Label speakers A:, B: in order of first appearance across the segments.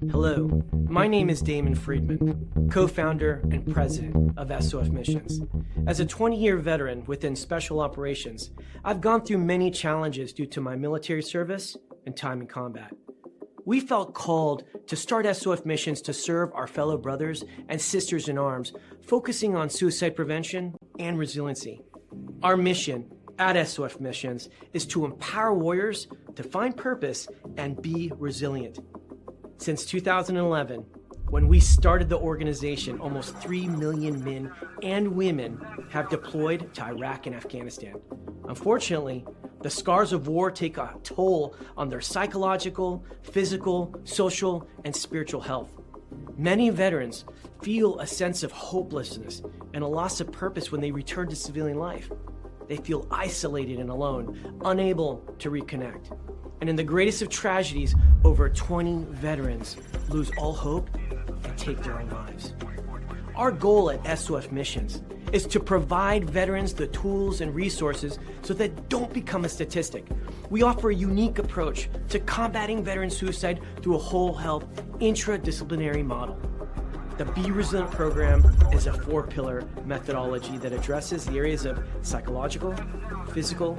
A: Hello, my name is Damon Friedman, co-founder and president of SOF Missions. As a 20-year veteran within Special Operations, I've gone through many challenges due to my military service and time in combat. We felt called to start SOF Missions to serve our fellow brothers and sisters in arms, focusing on suicide prevention and resiliency. Our mission at SOF Missions is to empower warriors to find purpose and be resilient. Since 2011, when we started the organization, almost 3 million men and women have deployed to Iraq and Afghanistan. Unfortunately, the scars of war take a toll on their psychological, physical, social, and spiritual health. Many veterans feel a sense of hopelessness and a loss of purpose when they return to civilian life. They feel isolated and alone, unable to reconnect. And in the greatest of tragedies, over 20 veterans lose all hope and take their own lives. Our goal at SOF Missions is to provide veterans the tools and resources so that they don't become a statistic. We offer a unique approach to combating veteran suicide through a whole health intradisciplinary model. The Be Resilient program is a 4-pillar methodology that addresses the areas of psychological, physical,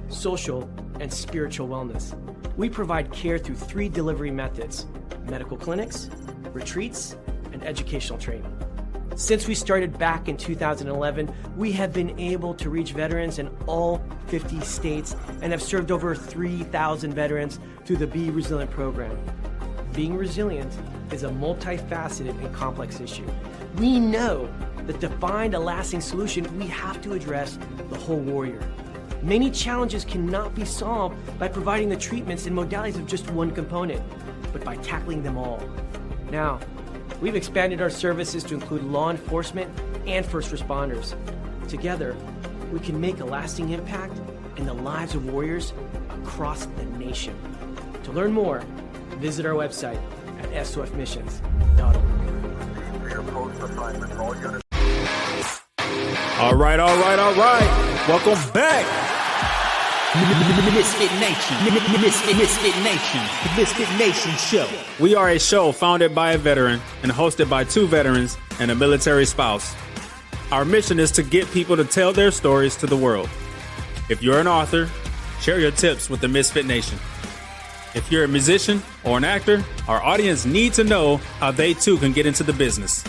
A: social, and spiritual wellness. We provide care through 3 delivery methods: medical clinics, retreats, and educational training. Since we started back in 2011, we have been able to reach veterans in all 50 states and have served over 3,000 veterans through the Be Resilient program. Being resilient is a multifaceted and complex issue. We know that to find a lasting solution, we have to address the whole warrior. Many challenges cannot be solved by providing the treatments and modalities of just one component, but by tackling them all. Now, we've expanded our services to include law enforcement and first responders. Together, we can make a lasting impact in the lives of warriors across the nation. To learn more, visit our website at sofmissions.org.
B: All right. Welcome back.
C: Misfit Nation. The Misfit Nation show.
B: We are a show founded by a veteran and hosted by 2 veterans and a military spouse. Our mission is to get people to tell their stories to the world. If you're an author, share your tips with the Misfit Nation. If you're a musician or an actor, our audience need to know how they too can get into the business.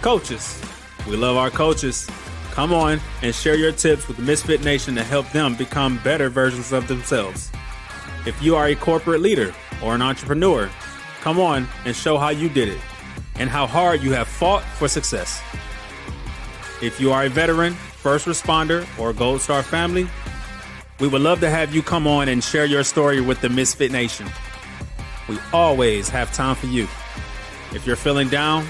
B: Coaches, we love our coaches. Come on and share your tips with the Misfit Nation to help them become better versions of themselves. If you are a corporate leader or an entrepreneur, come on and show how you did it and how hard you have fought for success. If you are a veteran, first responder, or Gold Star family, we would love to have you come on and share your story with the Misfit Nation. We always have time for you. If you're feeling down,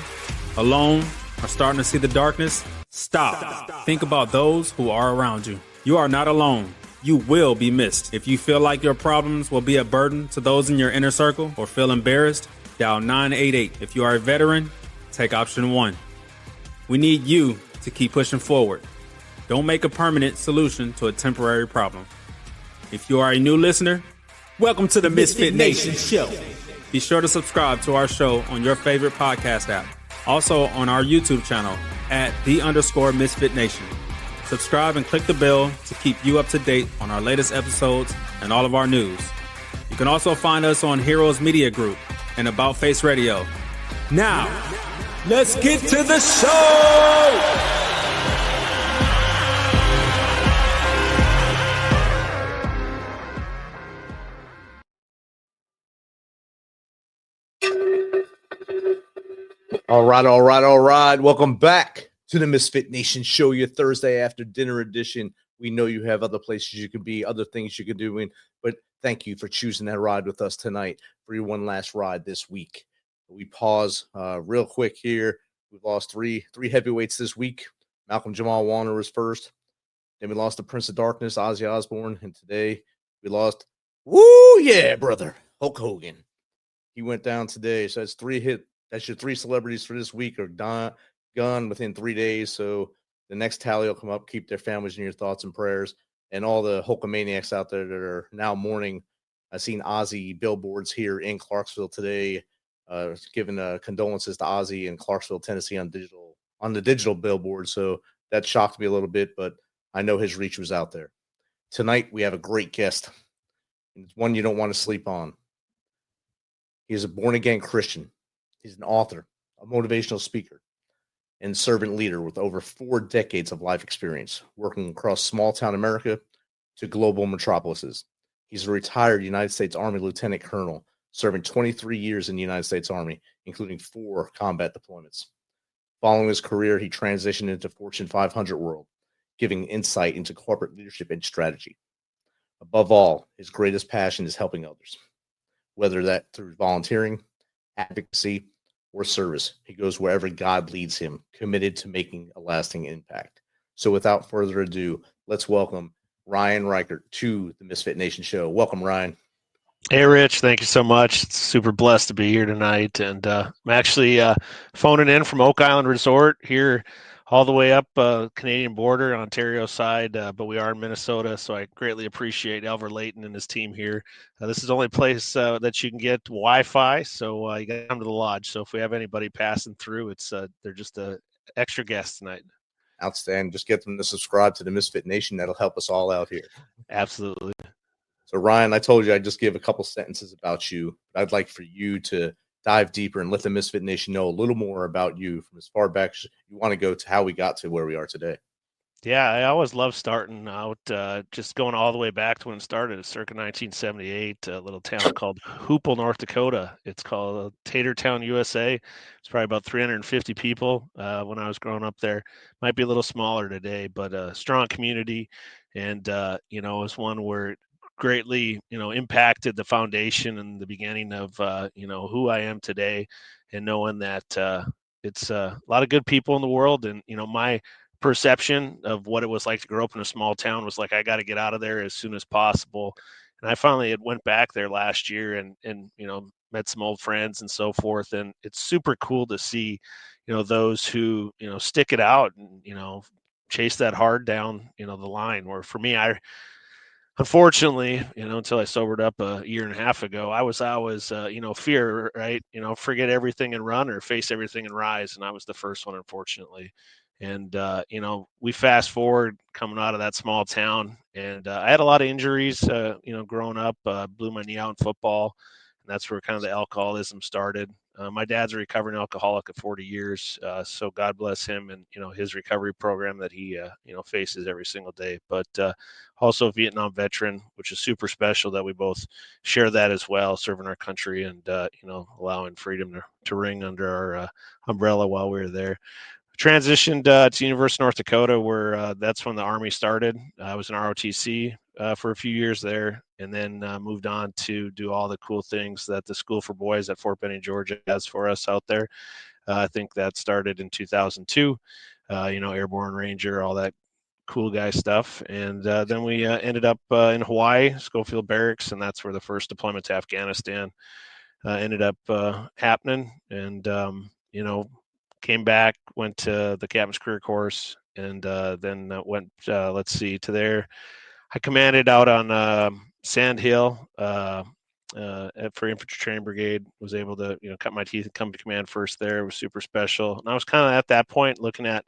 B: alone, or starting to see the darkness, stop. Think about those who are around you. You are not alone. You will be missed. If you feel like your problems will be a burden to those in your inner circle or feel embarrassed, dial 988. If you are a veteran, take option 1. We need you to keep pushing forward. Don't make a permanent solution to a temporary problem. If you are a new listener, welcome to the Misfit Nation show. Be sure to subscribe to our show on your favorite podcast app. Also on our YouTube channel at @the_Misfit Nation. Subscribe and click the bell to keep you up to date on our latest episodes and all of our news. You can also find us on Heroes Media Group and About Face Radio. Now, let's get to the show!
D: All right. Welcome back to the Misfit Nation show, your Thursday after dinner edition. We know you have other places you could be, other things you could do, but thank you for choosing that ride with us tonight for your one last ride this week. We pause real quick here. We've lost three heavyweights this week. Malcolm Jamal Warner was first. Then we lost the Prince of Darkness, Ozzy Osbourne. And today we lost, brother, Hulk Hogan. He went down today. So that's That's your 3 celebrities for this week are gone within 3 days. So the next tally will come up. Keep their families in your thoughts and prayers. and all the Hulkamaniacs out there that are now mourning. I've seen Ozzy billboards here in Clarksville today, giving condolences to Ozzy in Clarksville, Tennessee on the digital billboard. So that shocked me a little bit, but I know his reach was out there. Tonight, we have a great guest. It's one you don't want to sleep on. He is a born-again Christian. He's an author, a motivational speaker, and servant leader with over 4 decades of life experience, working across small-town America to global metropolises. He's a retired United States Army Lieutenant Colonel, serving 23 years in the United States Army, including 4 combat deployments. Following his career, he transitioned into Fortune 500 world, giving insight into corporate leadership and strategy. Above all, his greatest passion is helping others, whether that through volunteering, advocacy, or service. He goes wherever God leads him, committed to making a lasting impact. So without further ado, let's welcome Ryan Reichert to the MisFitNation show. Welcome, Ryan.
E: Hey, Rich. Thank you so much. It's super blessed to be here tonight. And I'm actually phoning in from Oak Island Resort here all the way up Canadian border, Ontario side, but we are in Minnesota, so I greatly appreciate Elver Layton and his team here. This is the only place that you can get Wi-Fi, so you got to come to the lodge. So if we have anybody passing through, it's they're just an extra guest tonight.
D: Outstanding. Just get them to subscribe to the Misfit Nation. That'll help us all out here.
E: Absolutely.
D: So, Ryan, I told you I'd just give a couple sentences about you. I'd like for you to dive deeper and let the Misfit Nation know a little more about you from as far back as you want to go to how we got to where we are today.
E: Yeah, I always love starting out, just going all the way back to when it started, circa 1978, a little town called Hoople, North Dakota. It's called Tatertown, USA. It's probably about 350 people when I was growing up there. Might be a little smaller today, but a strong community. And, it was one where it greatly, impacted the foundation and the beginning of, who I am today, and knowing that it's a lot of good people in the world. And, my perception of what it was like to grow up in a small town was like, I got to get out of there as soon as possible. And I finally had went back there last year and met some old friends and so forth. And it's super cool to see, those who, stick it out and, chase that hard down, the line. Where for me, unfortunately, until I sobered up a year and a half ago, I was, fear, right? Forget everything and run, or face everything and rise. And I was the first one, unfortunately. And, we fast forward coming out of that small town, and I had a lot of injuries, growing up, blew my knee out in football, and that's where kind of the alcoholism started. My dad's a recovering alcoholic of 40 years. So God bless him and, his recovery program that he, faces every single day. But also a Vietnam veteran, which is super special that we both share that as well, serving our country and, allowing freedom to ring under our umbrella while we were there. Transitioned to University of North Dakota, where that's when the Army started. I was in ROTC for a few years there, and then moved on to do all the cool things that the School for Boys at Fort Benning, Georgia has for us out there. I think that started in 2002, Airborne Ranger, all that cool guy stuff. And then we ended up in Hawaii, Schofield Barracks, and that's where the first deployment to Afghanistan ended up happening. And, came back, went to the Captain's Career Course, and then went, to there. I commanded out on Sand Hill for Infantry Training Brigade. Was able to, cut my teeth and come to command first there. It was super special. And I was kind of at that point looking at,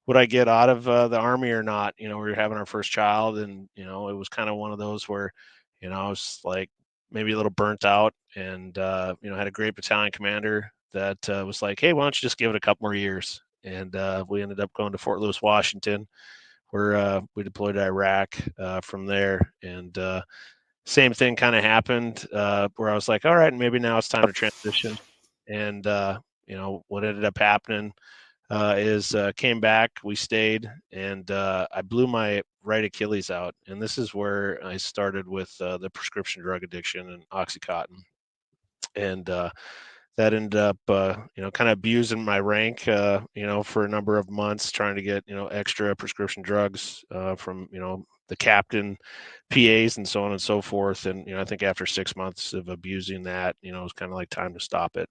E: would I get out of the Army or not? We were having our first child, and, it was kind of one of those where, I was like maybe a little burnt out, and, had a great battalion commander that was like, hey, why don't you just give it a couple more years? And we ended up going to Fort Lewis, Washington, where we deployed to Iraq from there. And same thing kind of happened where I was like, all right, maybe now it's time to transition. And, what ended up happening is came back, we stayed, and I blew my right Achilles out. And this is where I started with the prescription drug addiction and Oxycontin. And that ended up, kind of abusing my rank, for a number of months, trying to get, extra prescription drugs from, the captain, PAs, and so on and so forth. And, I think after 6 months of abusing that, it was kind of like time to stop it.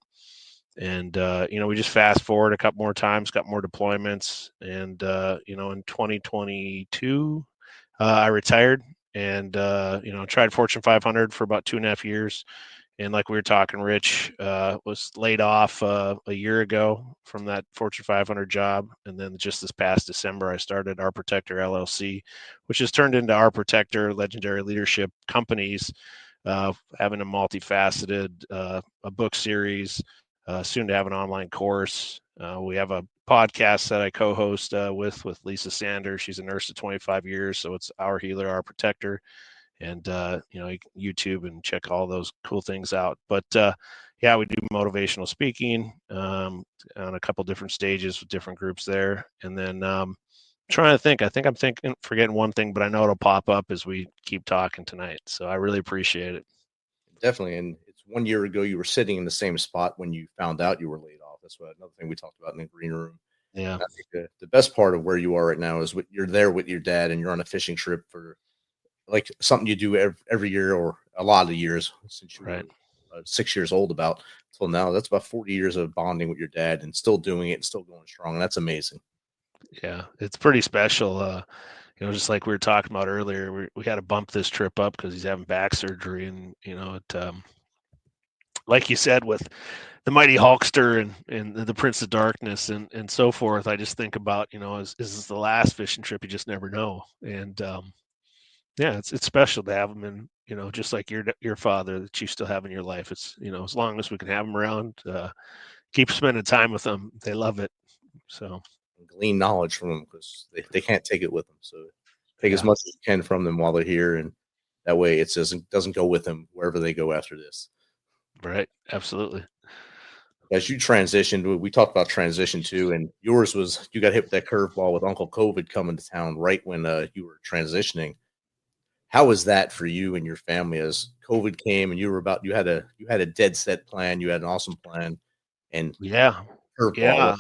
E: And, we just fast forward a couple more times, got more deployments. And, in 2022, I retired and, tried Fortune 500 for about 2.5 years. And like we were talking, Rich was laid off a year ago from that Fortune 500 job. And then just this past December, I started Our Protector LLC, which has turned into Our Protector Legendary Leadership Companies, having a multifaceted a book series, soon to have an online course. We have a podcast that I co-host with Lisa Sanders. She's a nurse of 25 years, so it's Our Healer, Our Protector. And you can YouTube and check all those cool things out. But yeah, we do motivational speaking on a couple different stages with different groups there. And then trying to think, I think I'm forgetting one thing, but I know it'll pop up as we keep talking tonight. So I really appreciate it.
D: Definitely. And it's 1 year ago, you were sitting in the same spot when you found out you were laid off. That's another thing we talked about in the green room.
E: Yeah.
D: And I think the best part of where you are right now is you're there with your dad and you're on a fishing trip for like something you do every year or a lot of years since you were 6 years old about till now. That's about 40 years of bonding with your dad and still doing it and still going strong. And that's amazing.
E: Yeah, it's pretty special. Just like we were talking about earlier, we had to bump this trip up because he's having back surgery. And, like you said, with the mighty Hulkster and the Prince of Darkness and so forth, I just think about, is this the last fishing trip? You just never know. And, yeah, it's special to have them, and just like your father that you still have in your life. It's as long as we can have them around, keep spending time with them. They love it. So
D: glean knowledge from them because they can't take it with them. So take as much as you can from them while they're here, and that way it doesn't go with them wherever they go after this.
E: Right, absolutely.
D: As you transitioned, we talked about transition too, and yours was you got hit with that curveball with Uncle COVID coming to town right when you were transitioning. How was that for you and your family as COVID came and you had a dead set plan, you had an awesome plan, and
E: yeah,
D: curveball.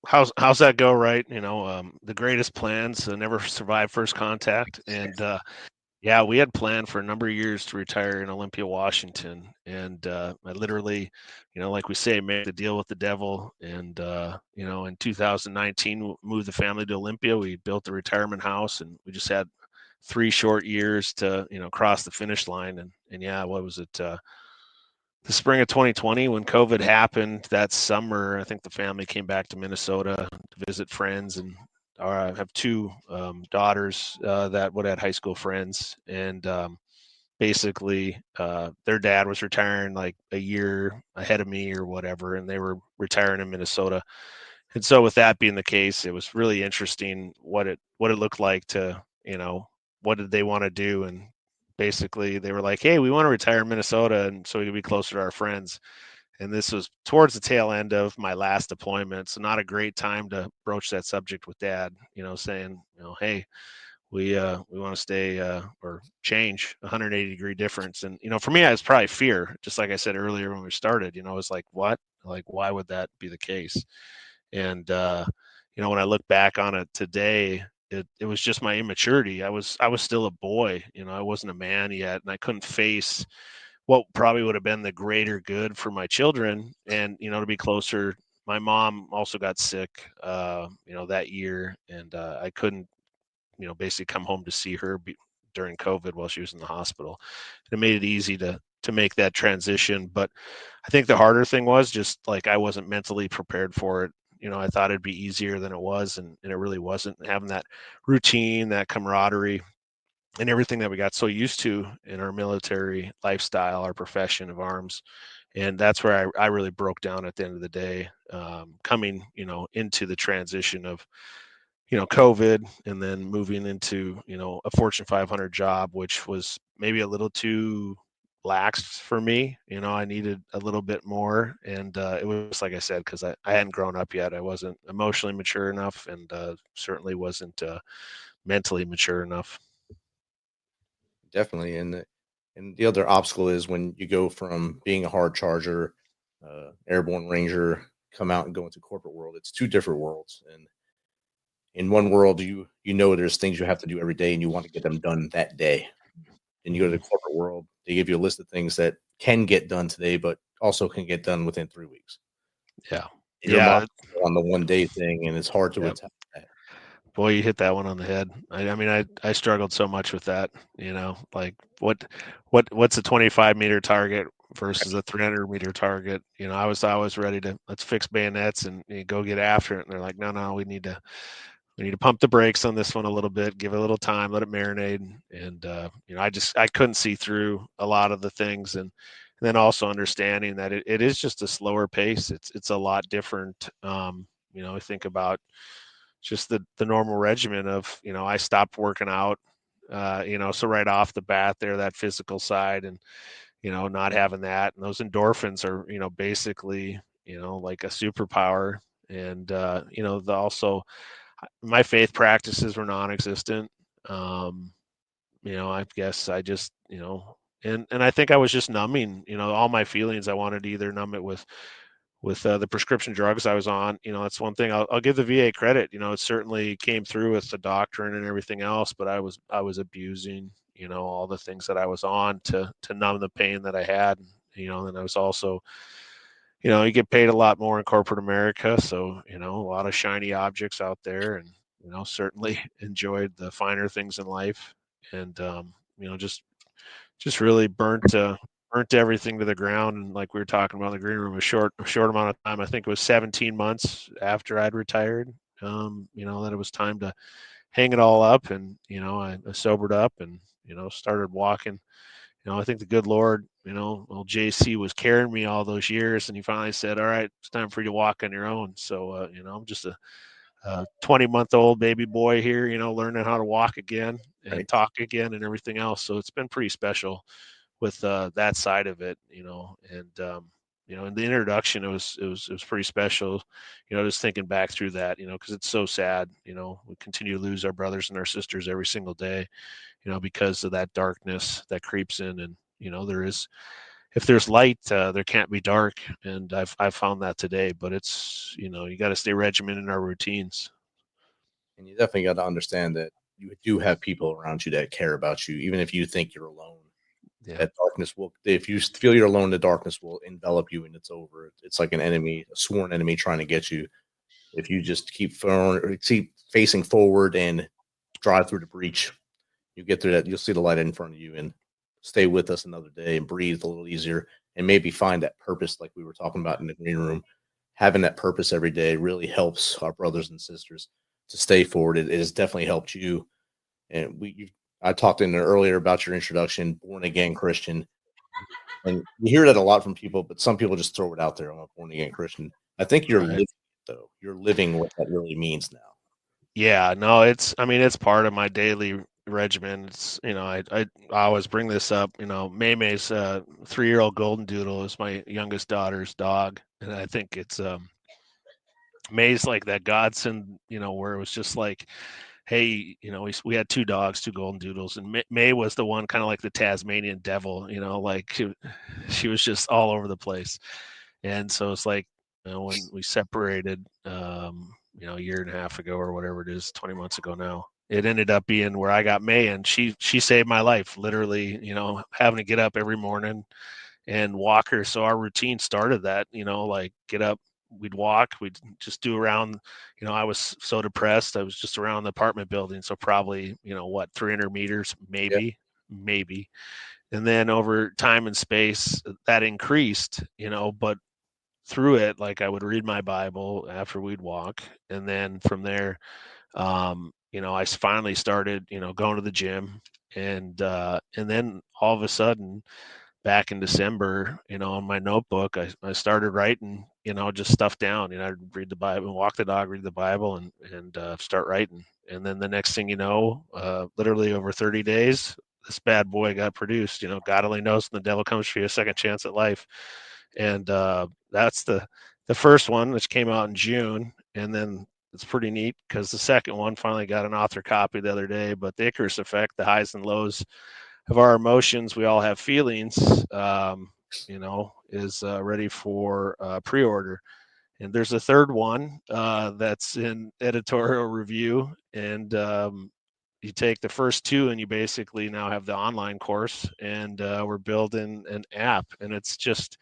E: How's that go? Right, the greatest plans never survive first contact, and yeah, we had planned for a number of years to retire in Olympia, Washington, and I literally, like we say, made the deal with the devil, and in 2019 moved the family to Olympia. We built the retirement house, and we just had 3 short years to cross the finish line. And yeah, what was it, the spring of 2020 when COVID happened? That summer, I think the family came back to Minnesota to visit friends, and I have 2 daughters that would have high school friends, and basically their dad was retiring like a year ahead of me or whatever, and they were retiring in Minnesota. And so with that being the case, it was really interesting what it looked like to, what did they want to do? And basically they were like, hey, we want to retire in Minnesota, and so we could be closer to our friends. And this was towards the tail end of my last deployment, so not a great time to broach that subject with Dad, saying, hey, we want to stay or change 180-degree difference. And for me, it's probably fear, just like I said earlier when we started. It's like, what, like, why would that be the case? And when I look back on it today, it was just my immaturity. I was still a boy, I wasn't a man yet, and I couldn't face what probably would have been the greater good for my children, and to be closer. My mom also got sick that year, and I couldn't basically come home to see her during COVID while she was in the hospital. It made it easy to make that transition, but I think the harder thing was just like I wasn't mentally prepared for it. I thought it'd be easier than it was, and it really wasn't. Having that routine, that camaraderie, and everything that we got so used to in our military lifestyle, our profession of arms. And that's where I really broke down at the end of the day, coming, into the transition of, COVID, and then moving into, a Fortune 500 job, which was maybe a little too lax for me. I needed a little bit more. And it was, like I said, because I hadn't grown up yet. I wasn't emotionally mature enough, and certainly wasn't mentally mature enough.
D: Definitely. And the other obstacle is when you go from being a hard charger, airborne ranger, come out and go into corporate world. It's 2 different worlds. And in one world, there's things you have to do every day and you want to get them done that day. And you go to the corporate world, they give you a list of things that can get done today, but also can get done within 3 weeks.
E: Yeah.
D: And your mom on the 1 day thing, and it's hard to attack that.
E: Boy, you hit that one on the head. I mean, I struggled so much with that. Like what's a 25-meter target versus a 300-meter target? I was ready to let's fix bayonets and go get after it. And they're like, no, we need to pump the brakes on this one a little bit, give it a little time, let it marinate. And I couldn't see through a lot of the things, and then also understanding that it is just a slower pace. It's a lot different. I think about just the normal regimen of, I stopped working out, so right off the bat there, that physical side, and, not having that, and those endorphins are, basically, like a superpower. And, also my faith practices were non-existent. I guess I just, and I think I was just numbing, all my feelings. I wanted to either numb it with the prescription drugs I was on. That's one thing I'll give the VA credit. It certainly came through with the doctrine and everything else, but I was abusing, all the things that I was on to numb the pain that I had. And I was also, you get paid a lot more in corporate America. So, a lot of shiny objects out there, and, certainly enjoyed the finer things in life. And, just really burnt everything to the ground. And like we were talking about in the green room, a short amount of time. I think it was 17 months after I'd retired, that it was time to hang it all up. And, I sobered up and, started walking. I think the good Lord, old JC was carrying me all those years, and he finally said, all right, it's time for you to walk on your own. So, I'm just a 20-month-old baby boy here, learning how to walk again and
D: Right.
E: talk again and everything else. So it's been pretty special with that side of it, and in the introduction, it was pretty special, just thinking back through that, because it's so sad. We continue to lose our brothers and our sisters every single day, because of that darkness that creeps in. And if there's light, there can't be dark, and I've found that today. But it's, you got to stay regimented in our routines.
D: And you definitely got to understand that you do have people around you that care about you, even if you think you're alone.
E: Yeah.
D: That darkness will, if you feel you're alone, the darkness will envelop you and it's over. It's like an enemy, a sworn enemy trying to get you. If you just keep facing forward and drive through the breach, you get through that, you'll see the light in front of you, and stay with us another day and breathe a little easier, and maybe find that purpose like we were talking about in the green room. Having that purpose every day really helps our brothers and sisters to stay forward. It has definitely helped you. And I talked in there earlier about your introduction, born again Christian, and you hear that a lot from people, but some people just throw it out there. I'm a born again Christian. I think you're
E: Right.
D: living it, though. You're living what that really means now.
E: Yeah, no, it's part of my daily regimen. It's, I always bring this up, May's 3-year-old golden doodle is my youngest daughter's dog. And I think it's, May's like that godsend, where it was just like, hey, we had 2 dogs, 2 golden doodles, and May was the one kind of like the Tasmanian devil, like she was just all over the place. And so it's like, when we separated, a year and a half ago or whatever it is, 20 months ago now, it ended up being where I got May, and she saved my life, literally, having to get up every morning and walk her. So our routine started that, like get up, we'd walk, we'd just do around, I was so depressed. I was just around the apartment building. So probably, 300 meters,
D: Yeah.
E: maybe. And then over time and space that increased, but through it, like I would read my Bible after we'd walk. And then from there, I finally started, going to the gym, and then all of a sudden, back in December, in my notebook, I started writing, just stuff down. I'd read the Bible, walk the dog, read the Bible, and start writing. And then the next thing you know, literally over 30 days, this bad boy got produced. God only knows when the devil comes for you a second chance at life. And that's the first one, which came out in June. And then it's pretty neat because the second one finally got an author copy the other day. But the Icarus Effect, the highs and lows of our emotions, we all have feelings, is ready for pre-order. And there's a third one that's in editorial review. And you take the first 2 and you basically now have the online course, and we're building an app. And it's just,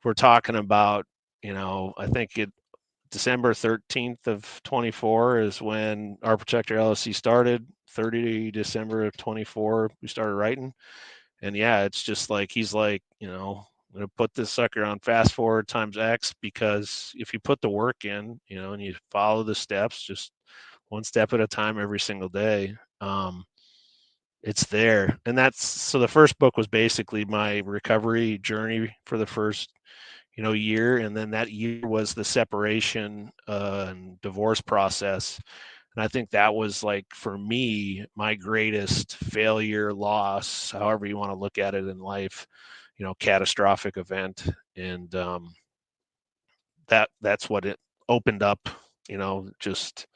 E: we're talking about, I think December 13th of 24 is when Our Protector LLC started. 30 December of 24, we started writing. And yeah, it's just like, he's like, I'm going to put this sucker on fast forward times X, because if you put the work in, and you follow the steps, just one step at a time every single day, it's there. And so the first book was basically my recovery journey for the first year, and then that year was the separation and divorce process. And I think that was, like, for me, my greatest failure, loss, however you want to look at it in life, catastrophic event. And that's what it opened up, just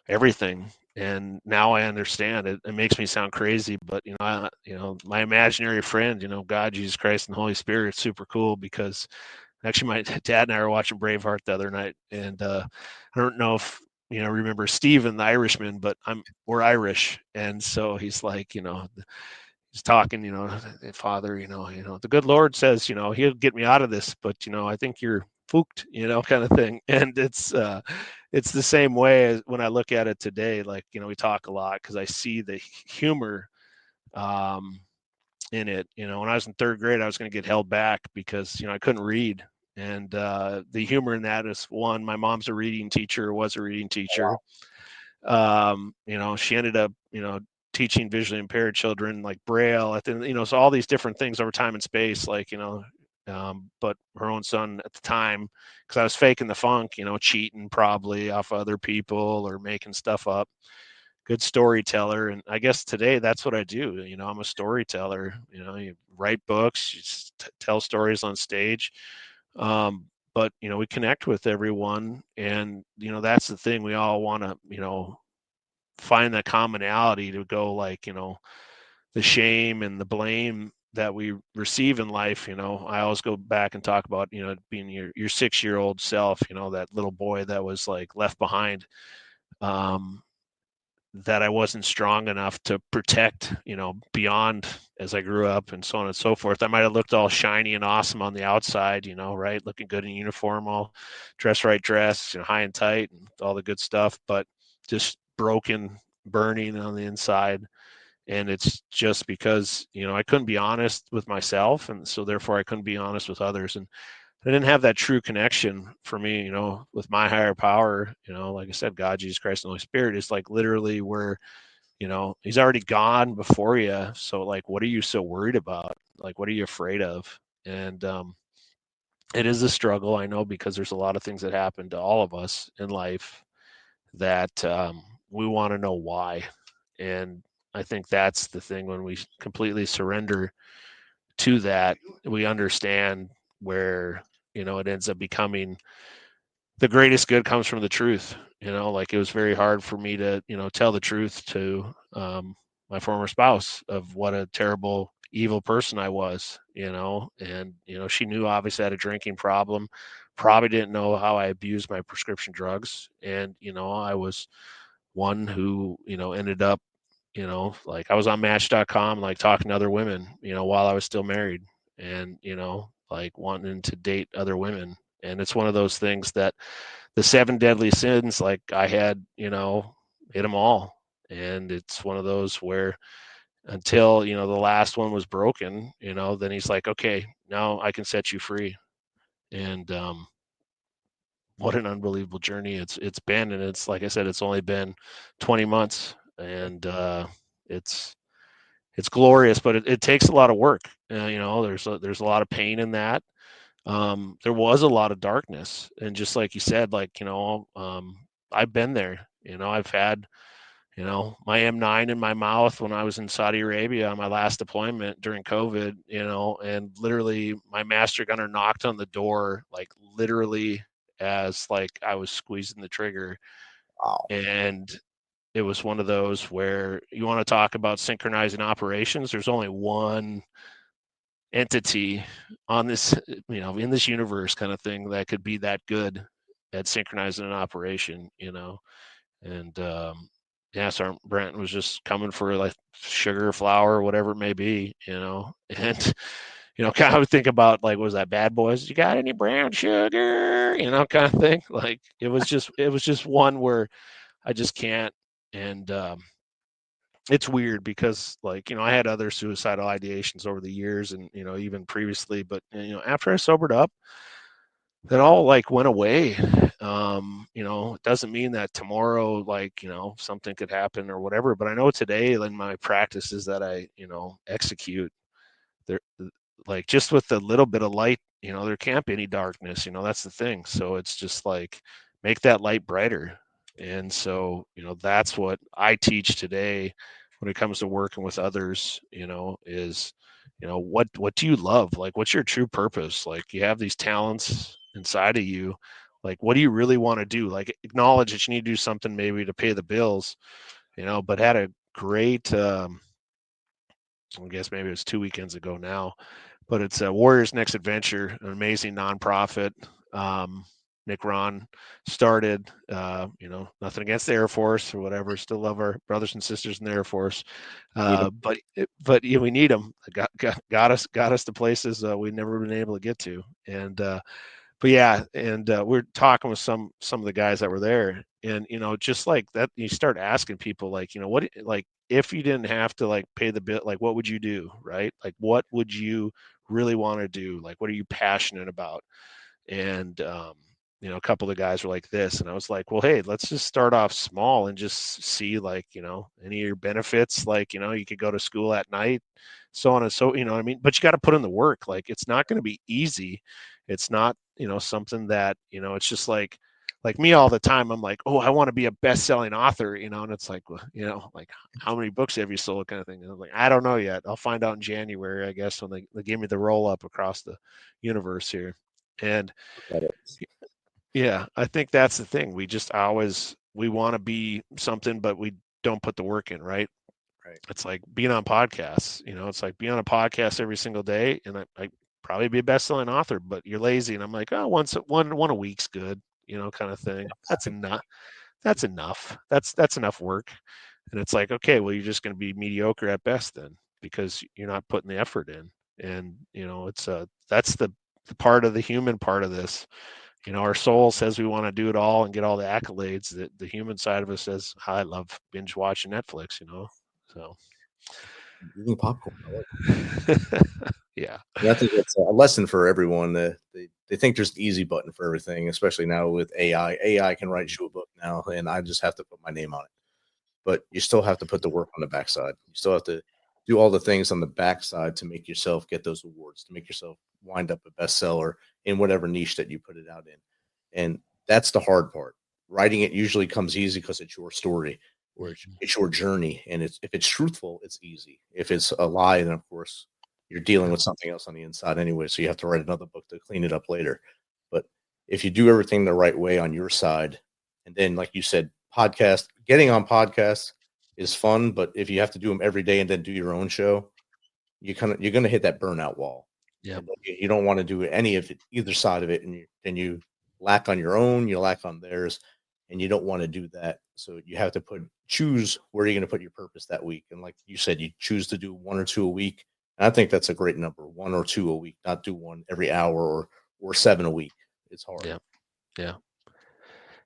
E: everything. And now I understand it. It makes me sound crazy, but my imaginary friend, God, Jesus Christ, and the Holy Spirit, it's super cool, because actually my dad and I were watching Braveheart the other night, and I don't know if remember Stephen the Irishman, but we're Irish, and so he's like, he's talking, Father, the good Lord says, he'll get me out of this, but I think you're fooked, kind of thing. And it's the same way as when I look at it today. Like, we talk a lot because I see the humor in it. When I was in third grade, I was going to get held back because I couldn't read. And the humor in that is, one, my mom's a reading teacher, was a reading teacher. She ended up, teaching visually impaired children like Braille, so all these different things over time and space, like, but her own son at the time, because I was faking the funk, cheating probably off other people or making stuff up. Good storyteller. And I guess today that's what I do. I'm a storyteller. You write books, you tell stories on stage. But we connect with everyone, and that's the thing. We all want to find that commonality to go, like, the shame and the blame that we receive in life. I always go back and talk about being your 6-year-old self, that little boy that was, like, left behind, that I wasn't strong enough to protect, beyond as I grew up, and so on and so forth. I might have looked all shiny and awesome on the outside, right, looking good in uniform, all dress right dress, high and tight, and all the good stuff, but just broken, burning on the inside. And it's just because I couldn't be honest with myself, and so therefore I couldn't be honest with others. And I didn't have that true connection for me, with my higher power. Like I said, God, Jesus Christ, and the Holy Spirit is, like, literally where, he's already gone before you. So, like, what are you so worried about? Like, what are you afraid of? And it is a struggle, I know, because there's a lot of things that happen to all of us in life that we want to know why. And I think that's the thing. When we completely surrender to that, we understand where, it ends up becoming the greatest good comes from the truth. Like, it was very hard for me to, tell the truth to my former spouse of what a terrible, evil person I was, and, she knew obviously I had a drinking problem, probably didn't know how I abused my prescription drugs. And, I was one who, ended up, like, I was on Match.com, like, talking to other women, while I was still married, and, like, wanting to date other women. And it's one of those things that the 7 deadly sins, like, I had, hit them all. And it's one of those where until, the last one was broken, then he's like, okay, now I can set you free. And what an unbelievable journey it's been. And it's, like I said, it's only been 20 months, and it's glorious, but it takes a lot of work. There's a lot of pain in that. There was a lot of darkness, and just like you said, like, I've been there. I've had, my M9 in my mouth when I was in Saudi Arabia on my last deployment during COVID, and literally my master gunner knocked on the door, like, literally as, like, I was squeezing the trigger.
D: Wow.
E: And it was one of those where you want to talk about synchronizing operations. There's only one entity on this, in this universe, kind of thing, that could be that good at synchronizing an operation, and yeah, Sergeant Brent was just coming for, like, sugar, flour, whatever it may be, and kind of think about like, what was that Bad Boys? You got any brown sugar? Kind of thing. Like it was just one where I just can't. And it's weird because like, I had other suicidal ideations over the years and, even previously, but after I sobered up, that all like went away. It doesn't mean that tomorrow, like, something could happen or whatever, but I know today in my practices that I, execute there, like just with a little bit of light, there can't be any darkness, that's the thing. So it's just like, make that light brighter. And so, that's what I teach today when it comes to working with others, is, what do you love? Like, what's your true purpose? Like, you have these talents inside of you. Like, what do you really want to do? Like, acknowledge that you need to do something maybe to pay the bills, but had a great, I guess maybe it was 2 weekends ago now, but it's Warriors Next Adventure, an amazing nonprofit. Nick Ron started, nothing against the Air Force or whatever. Still love our brothers and sisters in the Air Force. But we need them. Got us to places we've never been able to get to. And, but yeah, and we're talking with some of the guys that were there, and just like that, you start asking people like, what, like, if you didn't have to like pay the bill, like, what would you do, right? Like, what would you really want to do? Like, what are you passionate about? And a couple of the guys were like this, and I was like, well, hey, let's just start off small and just see, like, any of your benefits. Like, you could go to school at night, so on and so, what I mean? But you got to put in the work. Like, it's not going to be easy. It's not, something that, it's just like me all the time. I'm like, oh, I want to be a best-selling author, and it's like, well, like, how many books have you sold, kind of thing. And I'm like, I don't know yet. I'll find out in January, I guess, when they give me the roll up across the universe here. And yeah, I think that's the thing. We want to be something, but we don't put the work in, right?
D: Right.
E: It's like being on podcasts, it's like being on a podcast every single day, and I probably be a best-selling author, but you're lazy. And I'm like, oh, one a week's good, kind of thing. That's enough. That's enough. That's enough work. And it's like, okay, well, you're just going to be mediocre at best then, because you're not putting the effort in. And, it's that's the part of the human part of this. Our soul says we want to do it all and get all the accolades. That the human side of us says, I love binge watching Netflix, so
D: Eating popcorn. I like
E: yeah.
D: And I think that's a lesson for everyone. That they think there's an easy button for everything, especially now with AI. AI can write you a book now, and I just have to put my name on it. But you still have to put the work on the backside. You still have to do all the things on the backside to make yourself get those awards, to make yourself wind up a bestseller in whatever niche that you put it out in. And that's the hard part. Writing it usually comes easy because it's your story or it's your journey. And if it's truthful, it's easy. If it's a lie, then of course you're dealing with something else on the inside anyway. So you have to write another book to clean it up later. But if you do everything the right way on your side, and then, like you said, getting on podcasts is fun, but if you have to do them every day and then do your own show, you're going to hit that burnout wall.
E: Yeah.
D: You don't want to do any of it, either side of it. And then you lack on your own, you lack on theirs, and you don't want to do that. So you have to choose where you're going to put your purpose that week. And like you said, you choose to do 1 or 2 a week. And I think that's a great number, 1 or 2 a week, not do one every hour or 7 a week. It's hard.
E: Yeah. Yeah.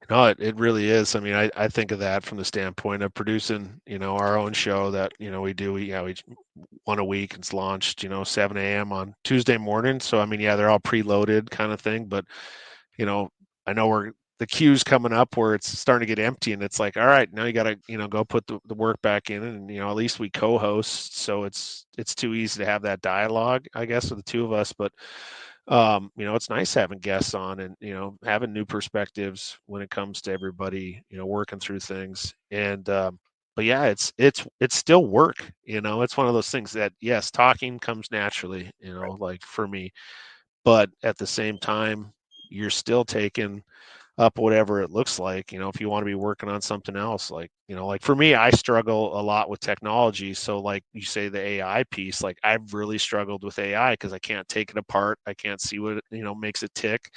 E: No, it really is. I mean, I think of that from the standpoint of producing, our own show that, we do. We 1 a week. It's launched, 7 a.m. on Tuesday morning. So, I mean, yeah, they're all preloaded kind of thing. But, I know the queue's coming up where it's starting to get empty, and it's like, all right, now you got to, go put the work back in. And, at least we co-host. So it's too easy to have that dialogue, I guess, with the two of us. But it's nice having guests on and, having new perspectives when it comes to everybody, working through things. And, but yeah, it's still work, it's one of those things that, yes, talking comes naturally, like for me, but at the same time, you're still taking up whatever it looks like, if you want to be working on something else, like, like for me, I struggle a lot with technology. So like you say, the AI piece, like I've really struggled with AI because I can't take it apart. I can't see what, makes it tick.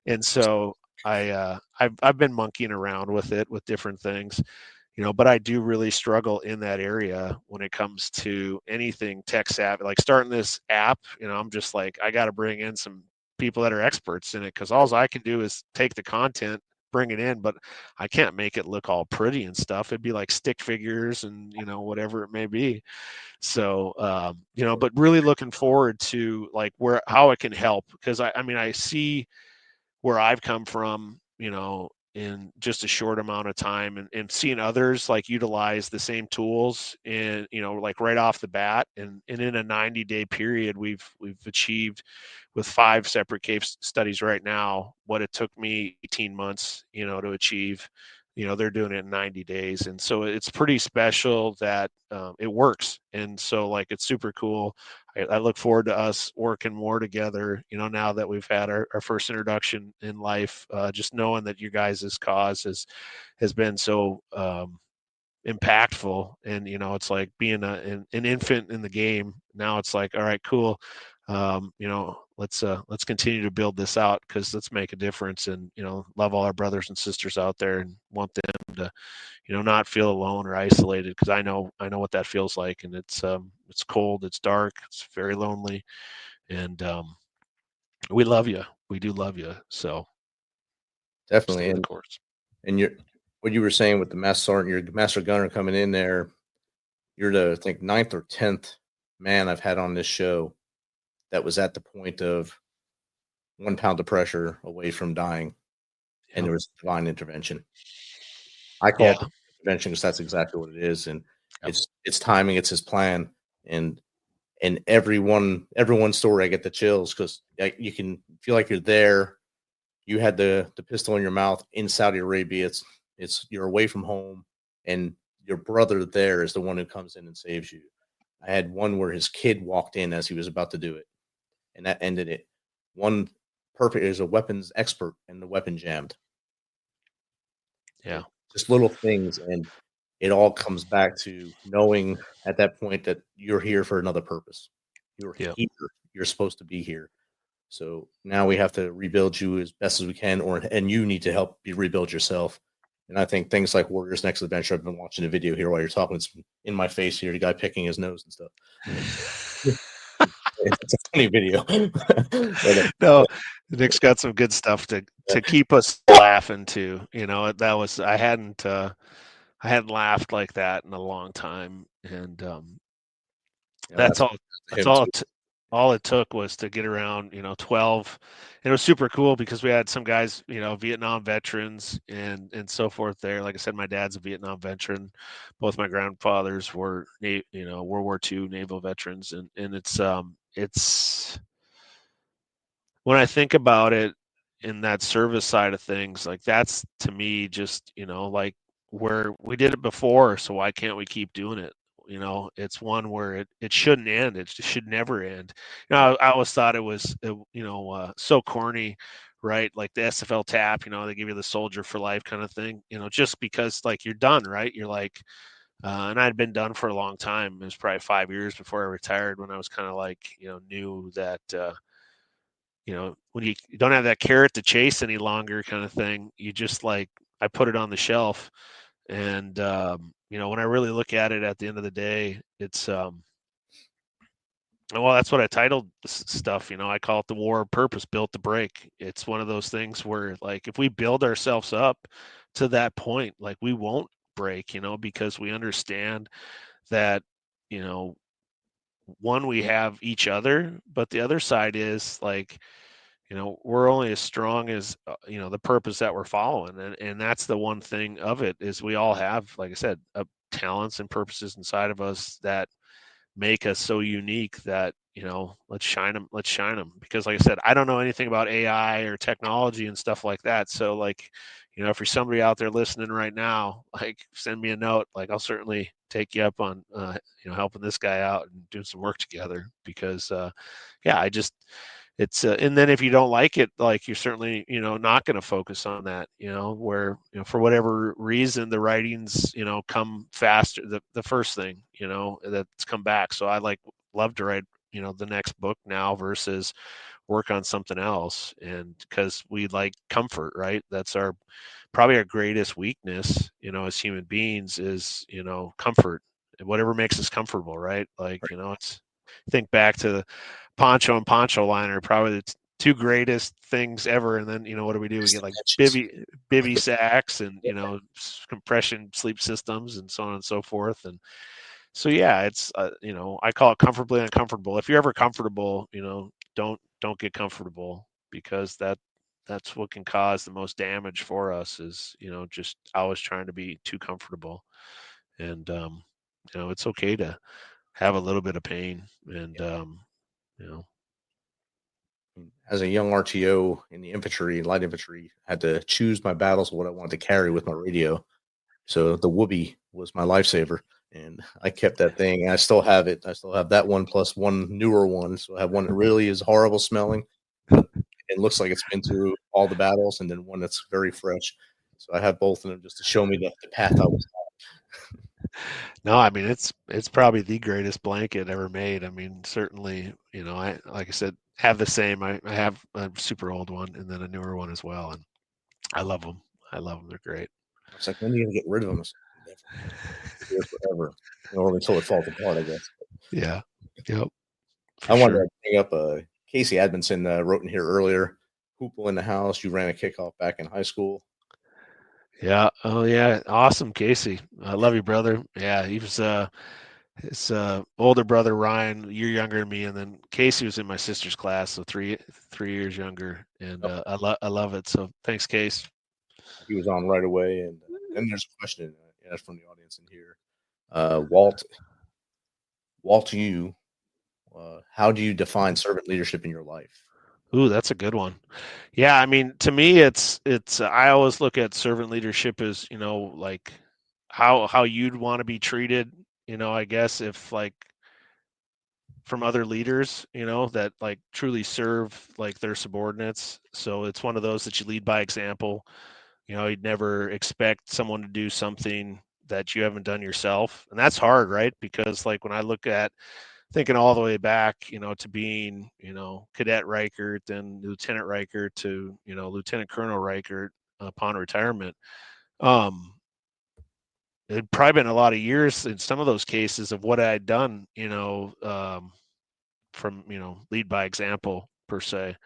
E: And so I've been monkeying around with it, with different things, but I do really struggle in that area when it comes to anything tech savvy, like starting this app. I'm just like, I got to bring in some people that are experts in it, because all I can do is take the content, bring it in, but I can't make it look all pretty and stuff. It'd be like stick figures and whatever it may be. So but really looking forward to like how it can help, because I mean, I see where I've come from, in just a short amount of time, and seeing others like utilize the same tools, and like right off the bat, and in a 90-day period, we've achieved with 5 separate case studies right now what it took me 18 months to achieve. They're doing it in 90 days, and so it's pretty special that it works. And so like, it's super cool. I look forward to us working more together, now that we've had our first introduction in life, just knowing that you guys' cause has been so impactful. And it's like being an infant in the game. Now it's like, all right, cool. Let's continue to build this out, because let's make a difference, and love all our brothers and sisters out there, and want them to not feel alone or isolated, because I know what that feels like. And it's cold, it's dark, it's very lonely, and we love you. We do love you. So
D: Definitely.
E: stay the course.
D: And what you were saying with the master sergeant, your master gunner coming in there, you're the, I think, 9th or 10th man I've had on this show that was at the point of 1 pound of pressure away from dying, and there was divine intervention. I call it intervention because that's exactly what it is, and it's timing, it's his plan, and everyone's story, I get the chills, because you can feel like you're there. You had the pistol in your mouth in Saudi Arabia. It's you're away from home, and your brother there is the one who comes in and saves you. I had one where his kid walked in as he was about to do it, and that ended it. One perfect is a weapons expert, and the weapon jammed.
E: Yeah.
D: Just little things, and it all comes back to knowing at that point that you're here for another purpose. You're here. You're supposed to be here. So now we have to rebuild you as best as we can, and you need to help rebuild yourself. And I think things like Warriors Next Adventure, I've been watching a video here while you're talking. It's in my face here, the guy picking his nose and stuff. It's a funny video.
E: No, Nick's got some good stuff to keep us laughing too. That was, I hadn't laughed like that in a long time, and that's all it took was to get around 12. And it was super cool because we had some guys, Vietnam veterans and so forth there. Like I said, my dad's a Vietnam veteran. Both my grandfathers were World War II naval veterans, and it's when I think about it in that service side of things, like that's to me just like where we did it before, so why can't we keep doing it? It's one where it shouldn't end. It should never end. I always thought it was, so corny, right? Like the SFL tap, they give you the soldier for life kind of thing, just because like you're done, right? You're like, and I'd been done for a long time. It was probably 5 years before I retired, when I was kind of like, knew that, when you don't have that carrot to chase any longer kind of thing, you just like, I put it on the shelf. And, when I really look at it at the end of the day, it's, well, that's what I titled stuff. I call it the war of purpose built to break. It's one of those things where like, if we build ourselves up to that point, like we won't break, because we understand that, one, we have each other, but the other side is like, we're only as strong as, the purpose that we're following. And that's the one thing of it, is we all have, like I said, talents and purposes inside of us that make us so unique that, let's shine them. Because like I said, I don't know anything about AI or technology and stuff like that. So like, if you're somebody out there listening right now, like send me a note. Like I'll certainly take you up on, helping this guy out and doing some work together, because, it's and then if you don't like it, like you're certainly not going to focus on that, where for whatever reason the writings come faster, the first thing that's come back. So I love to write the next book now versus work on something else. And because we like comfort, right? That's probably our greatest weakness, as human beings is, comfort. Whatever makes us comfortable, right? Like, it's think back to the poncho and poncho liner, probably the two greatest things ever. And then, what do? We get like bivy sacks and, compression sleep systems and so on and so forth. And so, yeah, it's, I call it comfortably uncomfortable. If you're ever comfortable, don't get comfortable, because that's what can cause the most damage for us is, just always trying to be too comfortable. And, it's okay to have a little bit of pain. And,
D: As a young RTO in the infantry, light infantry, I had to choose my battles, what I wanted to carry with my radio. So the Whoopee was my lifesaver, and I kept that thing, and I still have it. I still have that one plus one newer one. So I have one that really is horrible smelling, but it looks like it's been through all the battles, and then one that's very fresh. So I have both of them just to show me the path I was
E: No, I mean, it's probably the greatest blanket ever made. I mean, certainly, I, like I said, have the same. I have a super old one and then a newer one as well, and I love them. I love them. They're great.
D: on. It's like, when are you gonna get rid of them? Never. Here forever, or until it falls apart, I guess.
E: Yeah. Yep.
D: I
E: For
D: wanted
E: sure.
D: to bring up Casey Admonson wrote in here earlier. Hoople in the house. You ran a kickoff back in high school.
E: Yeah. Oh, yeah. Awesome, Casey. I love you, brother. Yeah, he was his older brother Ryan, a year younger than me, and then Casey was in my sister's class, so three years younger, and I love it. So thanks, Case.
D: He was on right away. And then there's a question from the audience in here. Walt, you, how do you define servant leadership in your life?
E: Ooh, that's a good one. Yeah, I mean, to me, it's I always look at servant leadership as, like how you'd want to be treated. I guess if like from other leaders, that like truly serve like their subordinates. So it's one of those that you lead by example. You'd never expect someone to do something that you haven't done yourself, and that's hard, right? Because like when I look at thinking all the way back, to being, Cadet Reichert and Lieutenant Reichert to, Lieutenant Colonel Reichert upon retirement. It'd probably been a lot of years in some of those cases of what I had done, from, lead by example per se.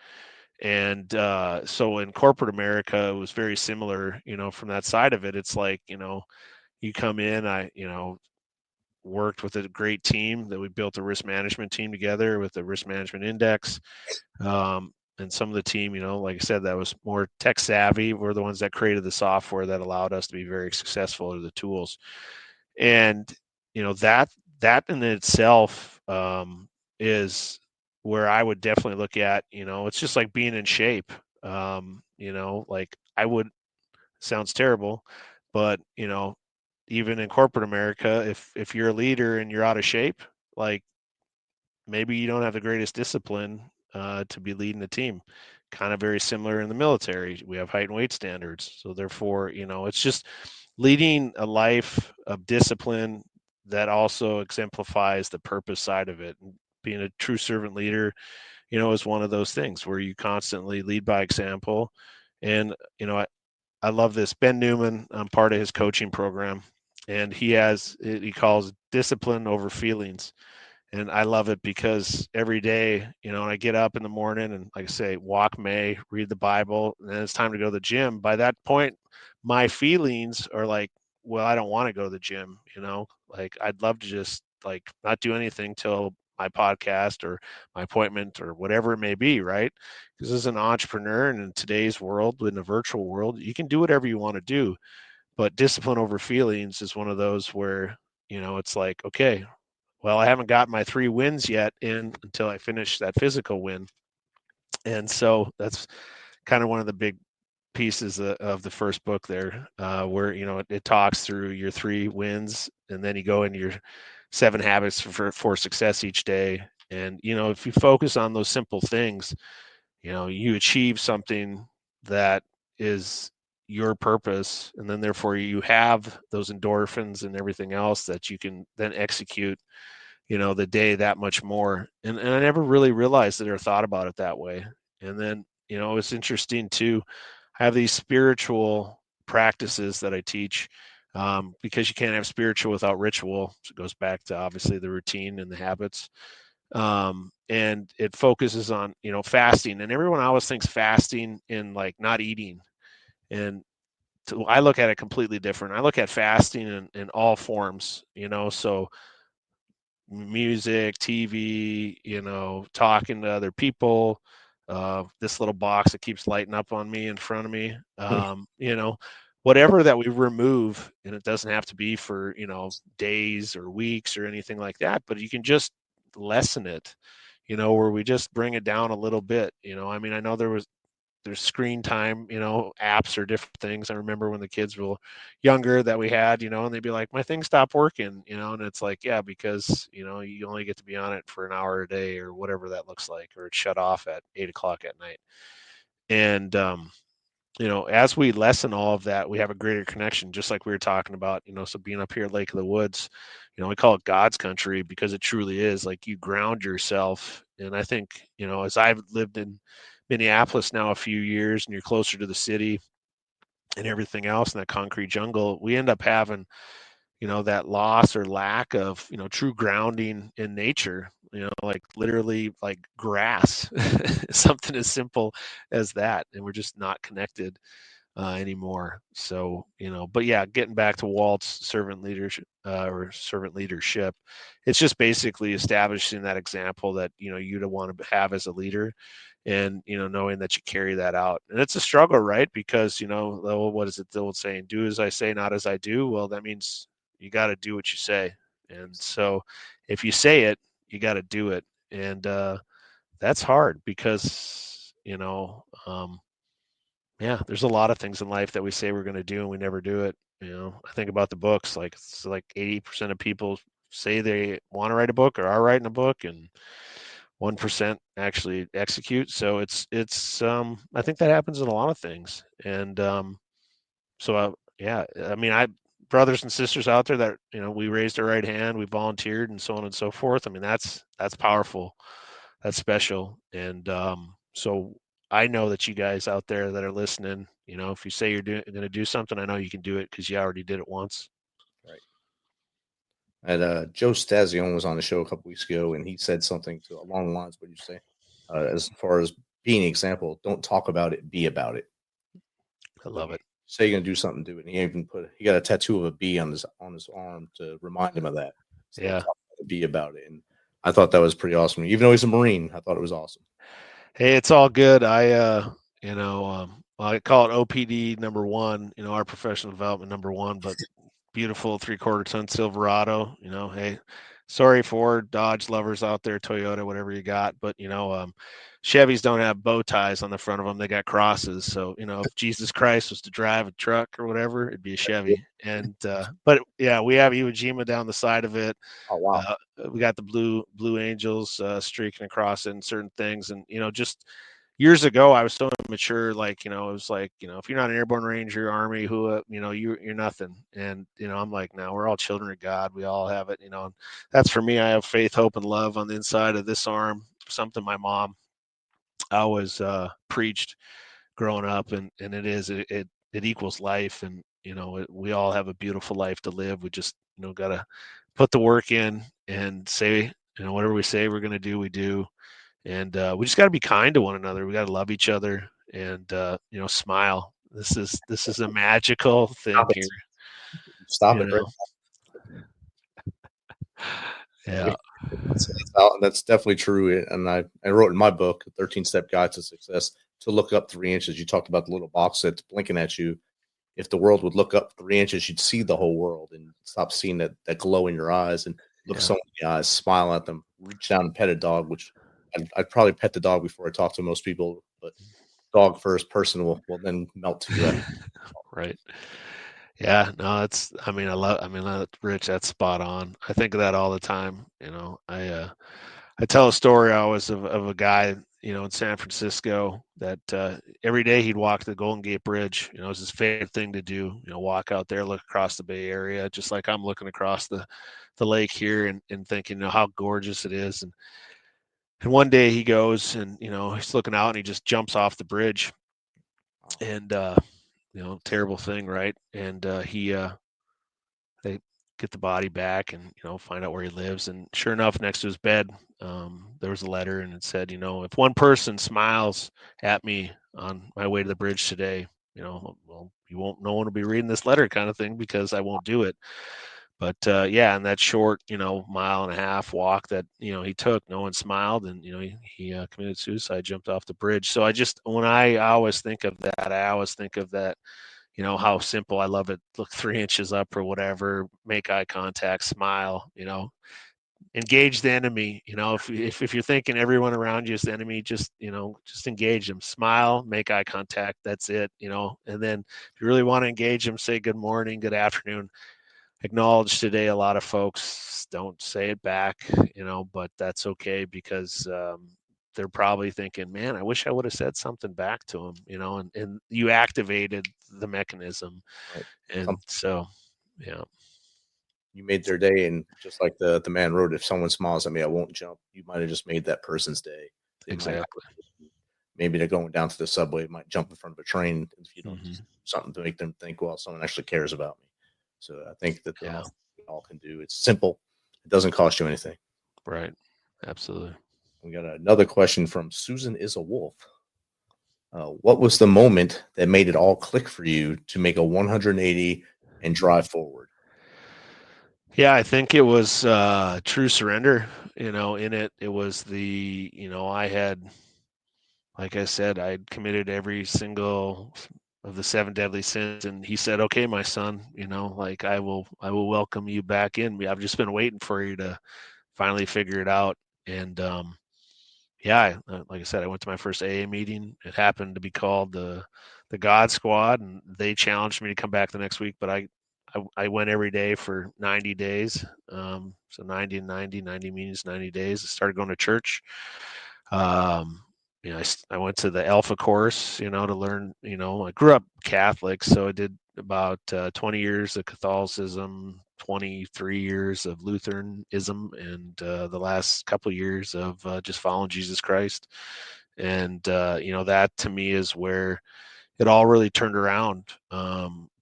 E: And so in corporate America, it was very similar, from that side of it. It's like, you come in, I, worked with a great team that we built a risk management team together with the risk management index. And some of the team, like I said, that was more tech savvy. We're the ones that created the software that allowed us to be very successful, or the tools. And, that in itself is where I would definitely look at, it's just like being in shape. Like I would, sounds terrible, but, even in corporate America, if you're a leader and you're out of shape, like maybe you don't have the greatest discipline to be leading a team. Kind of very similar in the military. We have height and weight standards, so therefore, it's just leading a life of discipline that also exemplifies the purpose side of it. And being a true servant leader, is one of those things where you constantly lead by example. And I love this. Ben Newman, I'm part of his coaching program, and he calls discipline over feelings. And I love it because every day, I get up in the morning and, like I say, walk May, read the Bible, and then it's time to go to the gym. By that point, my feelings are like, well, I don't want to go to the gym, like I'd love to just like not do anything till my podcast or my appointment or whatever it may be, right? Because as an entrepreneur and in today's world, in the virtual world, you can do whatever you want to do, but discipline over feelings is one of those where, it's like, okay, well, I haven't got my 3 wins yet until I finish that physical win. And so that's kind of one of the big pieces of the first book there, where, it talks through your 3 wins, and then you go into your 7 habits for success each day. And, if you focus on those simple things, you achieve something that is your purpose. And then therefore you have those endorphins and everything else that you can then execute, the day that much more. And I never really realized it or thought about it that way. And then, it's interesting too. I have these spiritual practices that I teach, because you can't have spiritual without ritual. So it goes back to obviously the routine and the habits. And it focuses on, fasting, and everyone always thinks fasting in like not eating. And I look at it completely different. I look at fasting in all forms, so music, TV, talking to other people, this little box that keeps lighting up on me in front of me, whatever that we remove, and it doesn't have to be for, days or weeks or anything like that, but you can just lessen it, where we just bring it down a little bit. I mean, I know there's screen time, apps or different things. I remember when the kids were younger that we had, and they'd be like, my thing stopped working, and it's like, yeah, because, you only get to be on it for an hour a day or whatever that looks like, or it's shut off at 8 o'clock at night. And, as we lessen all of that, we have a greater connection, just like we were talking about, so being up here at Lake of the Woods, we call it God's country because it truly is. Like, you ground yourself. And I think, as I've lived in Minneapolis now a few years, and you're closer to the city and everything else in that concrete jungle, we end up having, that loss or lack of, true grounding in nature, like literally like grass, something as simple as that. And we're just not connected anymore. So, but yeah, getting back to Walt's servant leadership, it's just basically establishing that example that, you'd want to have as a leader, and, knowing that you carry that out. And it's a struggle, right? Because, what is it, the old saying, do as I say, not as I do? Well, that means you got to do what you say. And so if you say it, you got to do it. And that's hard because, yeah, there's a lot of things in life that we say we're going to do and we never do it. I think about the books, like it's like 80% of people say they want to write a book or are writing a book, and 1% actually execute. So it's I think that happens in a lot of things. And yeah, I mean, brothers and sisters out there that, we raised our right hand, we volunteered, and so on and so forth. I mean, that's powerful. That's special. And so I know that you guys out there that are listening, if you say you're going to do something, I know you can do it because you already did it once.
D: Right. And Joe Stazione was on the show a couple weeks ago, and he said something along the lines of what you say, as far as being an example. Don't talk about it, be about it.
E: I love it.
D: Say you're gonna do something, do it. And he got a tattoo of a bee on his arm to remind him of that. So
E: Yeah.
D: Be about it. And I thought that was pretty awesome. Even though he's a Marine, I thought it was awesome.
E: Hey, it's all good. I call it OPD number one, our professional development number one, but beautiful 3/4 ton Silverado, hey, sorry for Dodge lovers out there, Toyota, whatever you got, but Chevys don't have bow ties on the front of them. They got crosses. So, if Jesus Christ was to drive a truck or whatever, it'd be a Chevy. And, but yeah, we have Iwo Jima down the side of it.
D: Oh, wow.
E: We got the blue angels streaking across it and certain things. And, just years ago, I was so immature, like, it was like, if you're not an airborne ranger, army, you're nothing. And, I'm like, no, we're all children of God. We all have it, and that's for me. I have faith, hope, and love on the inside of this arm, something my mom always preached growing up. And it equals life. And, we all have a beautiful life to live. We just, got to put the work in and say, whatever we say we're going to do, we do. And we just got to be kind to one another. We got to love each other and, smile. This is a magical thing here.
D: Stop it. Right?
E: Yeah.
D: That's definitely true. And I wrote in my book, 13-Step Guide to Success, to look up 3 inches. You talked about the little box that's blinking at you. If the world would look up 3 inches, you'd see the whole world and stop seeing that glow in your eyes and look someone in the eyes, smile at them, reach down and pet a dog, which I'd probably pet the dog before I talk to most people, but dog first, person will then melt to you.
E: Right. Yeah, no, Rich, that's spot on. I think of that all the time. I tell a story always of a guy, in San Francisco, that every day he'd walk the Golden Gate Bridge. It was his favorite thing to do. Walk out there, look across the Bay Area, just like I'm looking across the lake here and thinking, how gorgeous it is. And one day he goes and he's looking out and he just jumps off the bridge, and terrible thing, right? And they get the body back and find out where he lives, and sure enough, next to his bed there was a letter, and it said, if one person smiles at me on my way to the bridge today, well, no one will be reading this letter, kind of thing, because I won't do it. But yeah, in that short mile and a half walk that he took, no one smiled, and he committed suicide, jumped off the bridge. So when I always think of that, I always think of that, how simple. I love it. Look 3 inches up or whatever, make eye contact, smile, engage the enemy. If you're thinking everyone around you is the enemy, just engage them, smile, make eye contact. That's it. And then if you really want to engage them, say good morning, good afternoon. Acknowledge today, a lot of folks don't say it back, but that's okay, because they're probably thinking, man, I wish I would have said something back to him, and you activated the mechanism.
D: Right.
E: And so, yeah.
D: You made their day, and just like the man wrote, if someone smiles at me, I won't jump. You might have just made that person's day.
E: Exactly.
D: Maybe they're going down to the subway, might jump in front of a train if you don't do
E: Mm-hmm.
D: something to make them think, well, someone actually cares about me. So I think that
E: Yeah.
D: we all can do. It's simple. It doesn't cost you anything.
E: Right. Absolutely.
D: We got another question from Susan is a Wolf. What was the moment that made it all click for you to make a 180 and drive forward?
E: Yeah, I think it was true surrender. In it was I had, like I said, I'd committed every single of the 7 deadly sins, and he said, okay, my son, like I will welcome you back in. I've just been waiting for you to finally figure it out. And yeah, like I said, I went to my first AA meeting. It happened to be called the God Squad, and they challenged me to come back the next week, but I went every day for 90 days. So 90 and 90 meetings, 90 days. I started going to church. I went to the Alpha course, to learn, I grew up Catholic, so I did about 20 years of Catholicism, 23 years of Lutheranism, and the last couple of years of just following Jesus Christ. And, that to me is where it all really turned around.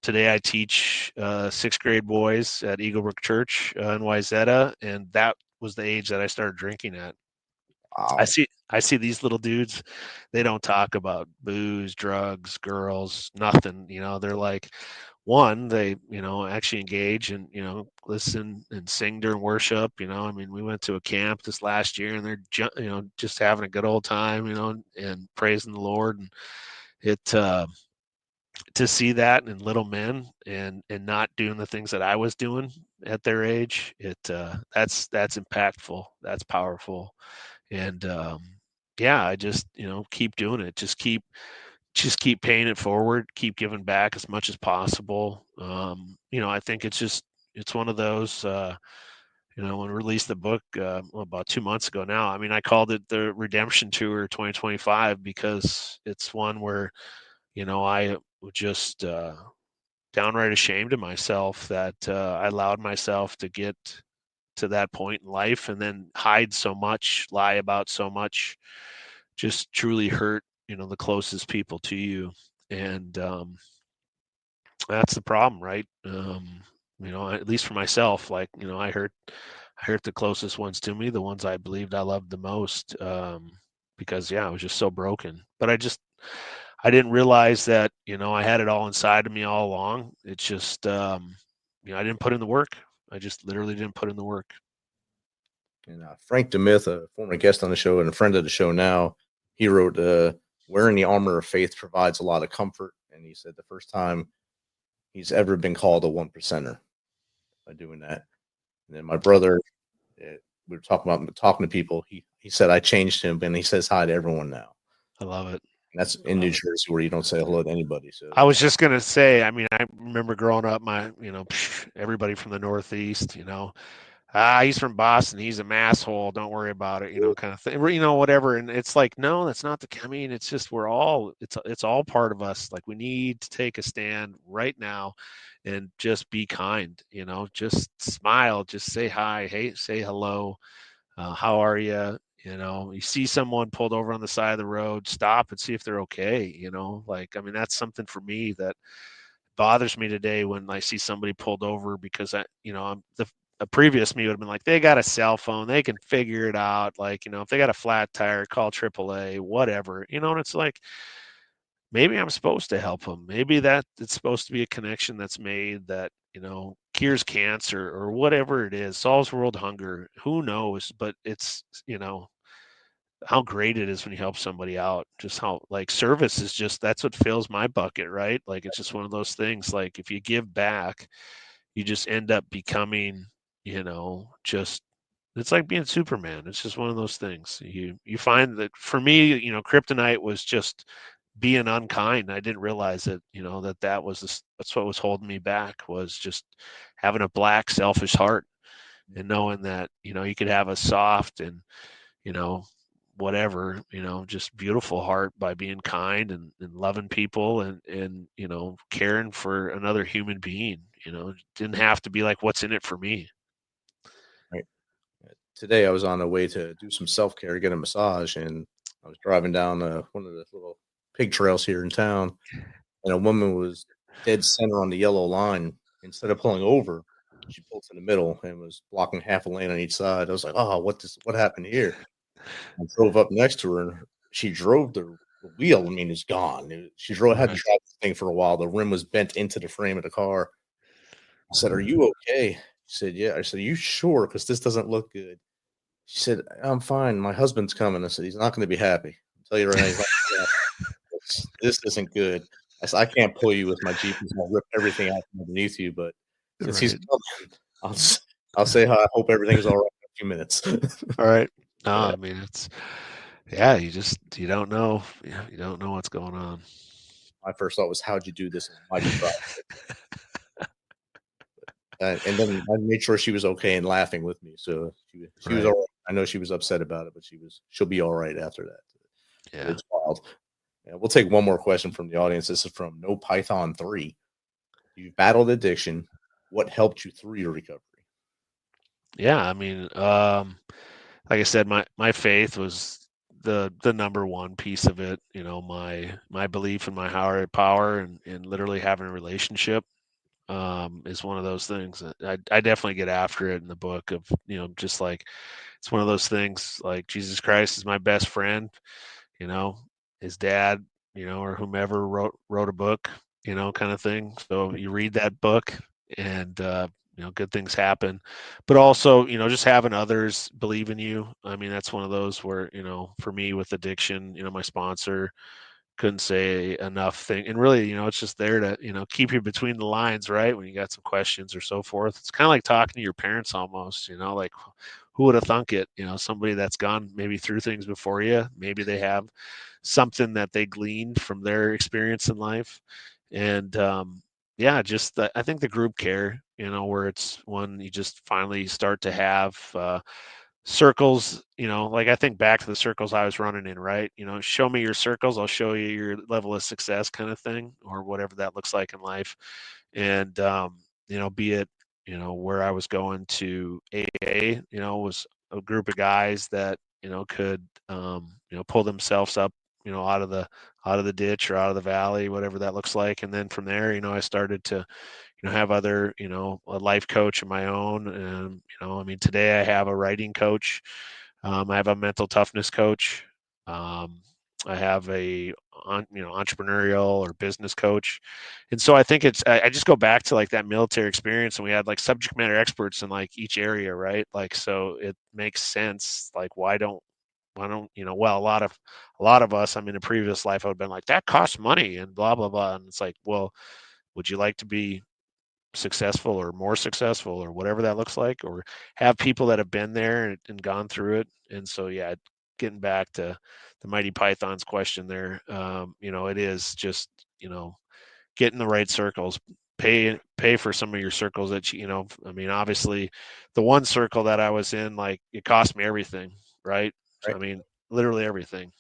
E: Today I teach 6th grade boys at Eagle Brook Church in Wayzata, and that was the age that I started drinking at.
D: Wow.
E: I see these little dudes, they don't talk about booze, drugs, girls, nothing. They're like, one, they, actually engage and, listen and sing during worship. We went to a camp this last year, and they're, just having a good old time, and praising the Lord. And it, to see that in little men and not doing the things that I was doing at their age, that's impactful. That's powerful. And yeah, I just keep doing it. Just keep paying it forward. Keep giving back as much as possible. I think it's one of those. When we released the book about 2 months ago now. I called it the Redemption Tour 2025 because it's one where I was just downright ashamed of myself that I allowed myself to get to that point in life and then hide so much, lie about so much, just truly hurt, the closest people to you. And that's the problem, right? At least for myself, like, I hurt the closest ones to me, the ones I believed I loved the most, because I was just so broken. But I didn't realize that, I had it all inside of me all along. It's just, I didn't put in the work. I just literally didn't put in the work.
D: And Frank DeMith, a former guest on the show and a friend of the show now, he wrote, wearing the armor of faith provides a lot of comfort. And he said the first time he's ever been called a 1%er by doing that. And then my brother, we were talking to people. He said, I changed him, and he says hi to everyone now.
E: I love it.
D: And that's in New Jersey, where you don't say hello to anybody. So
E: I was just going to say, I remember growing up, everybody from the Northeast, he's from Boston, he's a masshole, don't worry about it, kind of thing, whatever. And it's like, no, that's not I mean, it's just, it's all part of us. Like, we need to take a stand right now and just be kind, just smile, just say hi, hey, say hello, how are you? You see someone pulled over on the side of the road, stop and see if they're okay. Like, I mean, that's something for me that bothers me today when I see somebody pulled over, because I'm a previous me would have been like, they got a cell phone, they can figure it out. Like, if they got a flat tire, call AAA, whatever, and it's like, maybe I'm supposed to help them. Maybe that it's supposed to be a connection that's made that, cures cancer or whatever it is, solves world hunger. Who knows? But it's, how great it is when you help somebody out. Just how, like, service is just, that's what fills my bucket, right? Like, it's just one of those things. Like, if you give back, you just end up becoming, just, it's like being Superman. It's just one of those things. You find that, for me, kryptonite was just being unkind. I didn't realize that, that's what was holding me back, was just having a black, selfish heart, and knowing that, you could have a soft and, you know, whatever, just beautiful heart by being kind and loving people and, caring for another human being. It didn't have to be like, what's in it for me.
D: Right. Today I was on the way to do some self-care, get a massage, and I was driving down one of the little pig trails here in town, and a woman was dead center on the yellow line. Instead of pulling over, she pulled to the middle and was blocking half a lane on each side. I was like, "Oh, what happened here?" I drove up next to her, and she drove the wheel. I mean, it's gone. She had to
E: Right.
D: drive this thing for a while. The rim was bent into the frame of the car. I said, "Are you okay?" She said, "Yeah." I said, "Are you sure? Because this doesn't look good." She said, "I'm fine. My husband's coming." I said, "He's not going to be happy. I'll tell you right now, he's not gonna be happy. This isn't good." I said, "I can't pull you with my Jeep. He's going to rip everything out from underneath you. But since he's
E: Right.
D: coming, I'll say hi. I hope everything's all right in a few minutes."
E: All right. No,
D: Yeah.
E: I mean, yeah, you don't know. Yeah, you don't know what's going on.
D: My first thought was, "How'd you do this in a mighty project?" And then I made sure she was okay and laughing with me. So she was
E: Right.
D: all right. I know she was upset about it, but she'll be all right after that. But
E: Yeah.
D: it's wild. Yeah, we'll take one more question from the audience. This is from No Python 3. You battled addiction. What helped you through your recovery?
E: Yeah. I mean, like I said, my faith was the number one piece of it. My belief in my higher power and literally having a relationship is one of those things that I definitely get after it in the book of, just like, it's one of those things like Jesus Christ is my best friend, you know, his dad, or whomever wrote a book, kind of thing. So you read that book and good things happen. But also, just having others believe in you. I mean, that's one of those where, for me with addiction, my sponsor couldn't say enough thing. And really, it's just there to, keep you between the lines, right? When you got some questions or so forth. It's kind of like talking to your parents almost, like, who would have thunk it? Somebody that's gone maybe through things before you, maybe they have something that they gleaned from their experience in life. And yeah, just I think the group care, where it's when you just finally start to have circles, like, I think back to the circles I was running in, right? Show me your circles, I'll show you your level of success, kind of thing, or whatever that looks like in life. And be it, where I was going to AA, was a group of guys that, could pull themselves up, out of the ditch or out of the valley, whatever that looks like. And then from there, I started to, have other, a life coach of my own. And, I mean, today I have a writing coach. I have a mental toughness coach. Um, I have entrepreneurial or business coach. And so I think I just go back to like that military experience, and we had like subject matter experts in like each area, right? Like, so it makes sense. Like, why don't, well, a lot of us, I mean, in a previous life, I would have been like, that costs money and blah, blah, blah. And it's like, well, would you like to be successful or more successful or whatever that looks like, or have people that have been there and gone through it? And so, yeah, getting back to the Mighty Python's question there, it is just, getting the right circles, pay for some of your circles that I mean, obviously the one circle that I was in, like, it cost me everything, right? So, I mean, literally everything.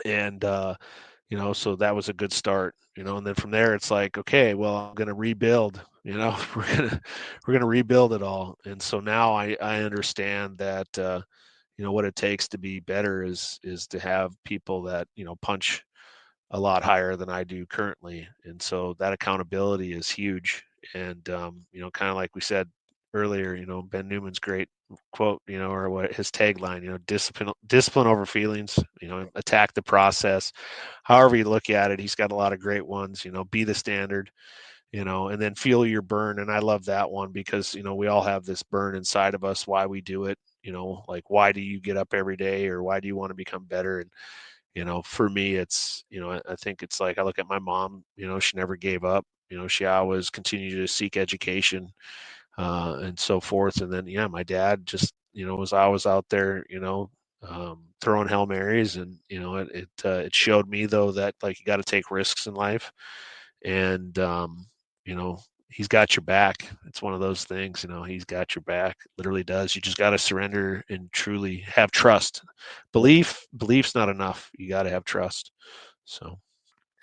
E: And so that was a good start, and then from there it's like, okay, well, I'm going to rebuild, we're going to rebuild it all. And so now I understand that what it takes to be better is to have people that punch a lot higher than I do currently. And so that accountability is huge. And kind of like we said earlier, Ben Newman's great quote, or what his tagline, discipline over feelings, attack the process. However you look at it, he's got a lot of great ones. Be the standard, and then feel your burn. And I love that one because we all have this burn inside of us, why we do it, like, why do you get up every day, or why do you want to become better? And for me, it's, I think it's like, I look at my mom, she never gave up, she always continued to seek education, and so forth. And then, my dad just, was always out there, throwing Hail Marys. And, it showed me, though, that, like, you got to take risks in life. And, he's got your back. It's one of those things, he's got your back, literally does. You just got to surrender and truly have trust. Belief's not enough. You got to have trust. So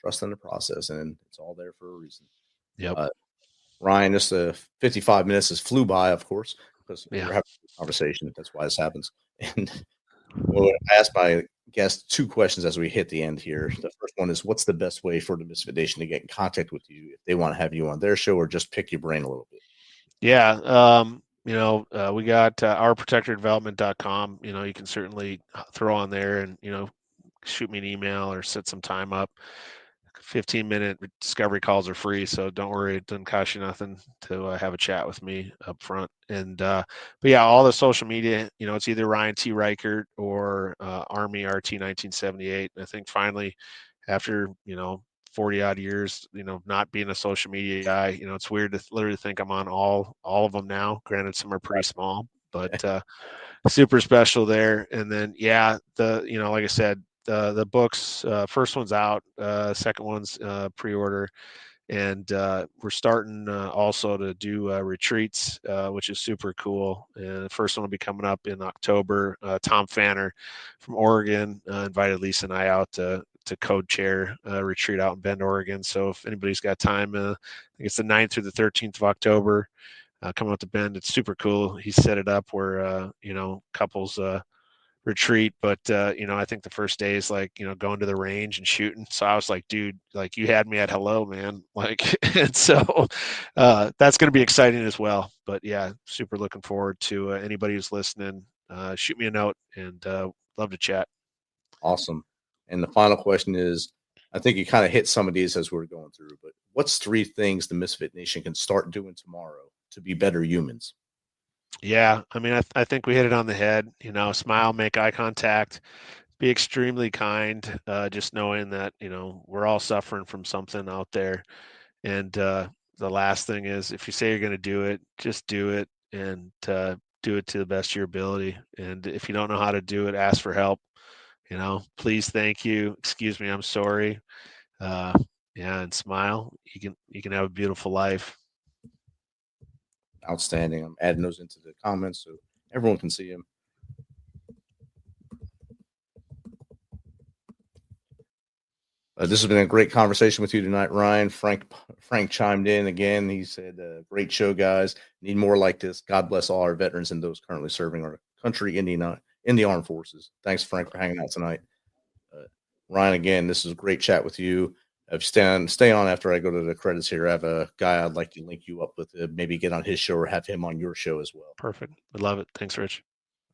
D: Trust in the process, and it's all there for a reason.
E: Yep.
D: Ryan, just 55 minutes has flew by, of course, because we're having a conversation. That's why this happens. And I asked my guests 2 questions as we hit the end here. The first one is, what's the best way for the Misfit Nation to get in contact with you if they want to have you on their show, or just pick your brain a little bit?
E: Yeah. We got ourprotectordevelopment.com. You can certainly throw on there and, shoot me an email or set some time up. 15-minute discovery calls are free, so don't worry, it doesn't cost you nothing to have a chat with me up front. And but yeah, all the social media, it's either Ryan T. Reichert or Army RT 1978. And I think finally, after 40 odd years, not being a social media guy, it's weird to literally think I'm on all of them now. Granted, some are pretty small, but super special there. And then like I said, the books, first one's out, second one's pre-order, and we're starting also to do retreats, which is super cool. And the first one will be coming up in October. Tom Fanner from Oregon invited Lisa and I out to co-chair a retreat out in Bend, Oregon. So if anybody's got time, I think it's the 9th through the 13th of October, coming out to Bend. It's super cool. He set it up where couples retreat, but I think the first day is like going to the range and shooting. So I was like, dude, like, you had me at hello, man. Like, and so that's going to be exciting as well. But yeah, super looking forward to anybody who's listening. Shoot me a note, and love to chat.
D: Awesome. And the final question is, I think you kind of hit some of these as we were going through, but what's 3 things the Misfit Nation can start doing tomorrow to be better humans?
E: Yeah, I mean, I think we hit it on the head. Smile, make eye contact, be extremely kind. Just knowing that we're all suffering from something out there. And the last thing is, if you say you're going to do it, just do it, and do it to the best of your ability. And if you don't know how to do it, ask for help. Please, thank you, excuse me, I'm sorry. And smile. You can have a beautiful life.
D: Outstanding. I'm adding those into the comments so everyone can see them. This has been a great conversation with you tonight, Ryan. Frank chimed in again. He said, great show, guys. Need more like this. God bless all our veterans and those currently serving our country in the armed forces. Thanks, Frank, for hanging out tonight. Ryan, again, this is a great chat with you. Stay on after I go to the credits here. I have a guy I'd like to link you up with, maybe get on his show or have him on your show as well.
E: Perfect. I love it. Thanks, Rich.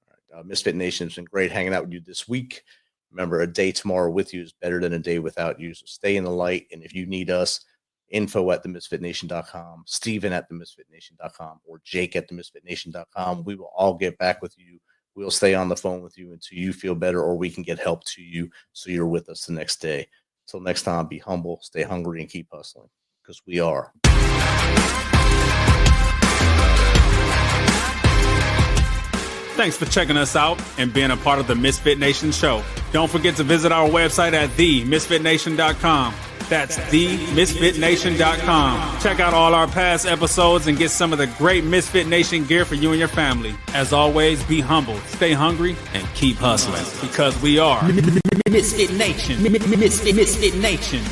D: All right. Misfit Nation, it's been great hanging out with you this week. Remember, a day tomorrow with you is better than a day without you. So stay in the light. And if you need us, info@themisfitnation.com, Steven@themisfitnation.com, or Jake@themisfitnation.com. We will all get back with you. We'll stay on the phone with you until you feel better, or we can get help to you so you're with us the next day. Till next time, be humble, stay hungry, and keep hustling, because we are.
B: Thanks for checking us out and being a part of the Misfit Nation show. Don't forget to visit our website at themisfitnation.com. That's themisfitnation.com. Check out all our past episodes and get some of the great Misfit Nation gear for you and your family. As always, be humble, stay hungry, and keep hustling because we are
C: Misfit Nation. Misfit Nation.